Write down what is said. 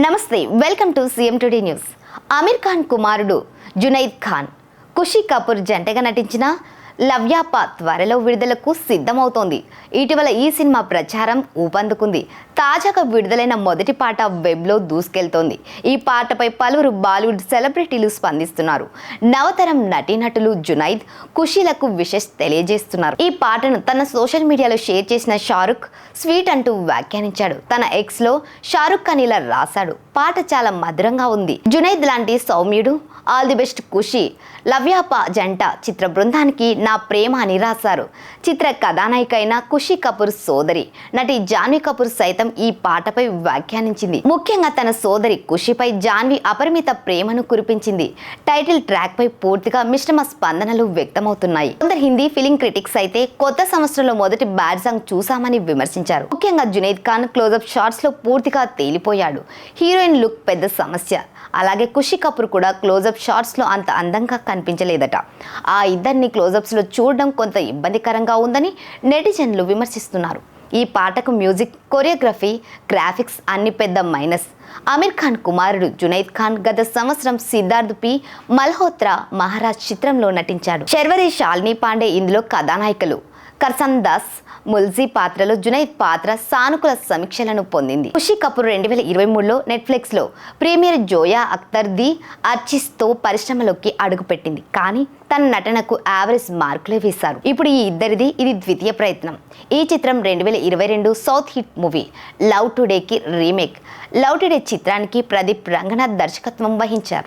నమస్తే welcome to CM today news. Aamir Khan కుమారుడు జునైద్ ఖాన్ ఖుషీ కపూర్ జంటగా నటించిన లవ్యాప త్వరలో విడుదలకు సిద్ధమవుతోంది. ఇటీవల ఈ సినిమా ప్రచారం ఊపందుకుంది. తాజాగా విడుదలైన మొదటి పాట వెబ్లో దూసుకెళ్తోంది. ఈ పాటపై పలువురు బాలీవుడ్ సెలబ్రిటీలు స్పందిస్తున్నారు. నవతరం నటీనటులు జునైద్, ఖుషీలకు విషెస్ తెలియజేస్తున్నారు. ఈ పాటను తన సోషల్ మీడియాలో షేర్ చేసిన షారుఖ్ స్వీట్ అంటూ వ్యాఖ్యానించాడు. తన ఎక్స్లో షారుఖ్ ఖాన్ ఇలా రాశాడు: పాట చాలా మధురంగా ఉంది. జునైద్ లాంటి సౌమ్యుడు, ఆల్ ది బెస్ట్ ఖుషీ. లవ్యాప జంట చిత్ర బృందానికి నా ప్రేమ అని రాశారు. చిత్ర కథానాయిక అయిన ఖుషీ కపూర్ సోదరి నటి జాన్వీ కపూర్ సైతం ఈ పాటపై వ్యాఖ్యానించింది. ముఖ్యంగా తన సోదరి ఖుషీపై జాన్వీ అపరిమిత ప్రేమను కురిపించింది. టైటిల్ ట్రాక్ పై పూర్తిగా మిశ్రమ స్పందనలు వ్యక్తమవుతున్నాయి. కొందరు హిందీ ఫిలిం క్రిటిక్స్ అయితే కొత్త సంవత్సరంలో మొదటి బ్యాడ్ సాంగ్ చూసామని విమర్శించారు. ముఖ్యంగా జునైద్ ఖాన్ క్లోజప్ షాట్స్ లో పూర్తిగా తేలిపోయాడు. హీరోయిన్ లుక్ పెద్ద సమస్య. అలాగే ఖుషీ కపూర్ కూడా క్లోజప్ షాట్స్ లో అంత అందంగా కనిపించలేదట. ఆ ఇద్దరిని క్లోజప్స్ లో చూడడం కొంత ఇబ్బందికరంగా ఉందని నెటిజన్లు విమర్శిస్తున్నారు. ఈ పాటకు మ్యూజిక్, కొరియోగ్రఫీ, గ్రాఫిక్స్ అన్ని పెద్ద మైనస్. ఆమిర్ ఖాన్ కుమారుడు జునైద్ ఖాన్ గత సంవత్సరం సిద్ధార్థ్ పి మల్హోత్రా మహారాజ్ చిత్రంలో నటించాడు. శర్వరి, శాలిని పాండే ఇందులో కథానాయికలు. కర్సన్ దాస్ ముల్జీ పాత్రలో జునైద్ పాత్ర సానుకూల సమీక్షలను పొందింది. ఖుషీ కపూర్ 2023లో నెట్ఫ్లిక్స్లో ప్రీమియర్ జోయా అఖ్తర్ ది ఆర్టిస్ట్తో పరిశ్రమలోకి అడుగుపెట్టింది. కానీ తన నటనకు యావరేజ్ మార్కులే వేశారు. ఇప్పుడు ఈ ఇద్దరిది ఇది ద్వితీయ ప్రయత్నం. ఈ చిత్రం 2022 సౌత్ హిట్ మూవీ లవ్ టుడేకి రీమేక్. లవ్ టుడే చిత్రానికి ప్రదీప్ రంగనాథ్ దర్శకత్వం వహించారు.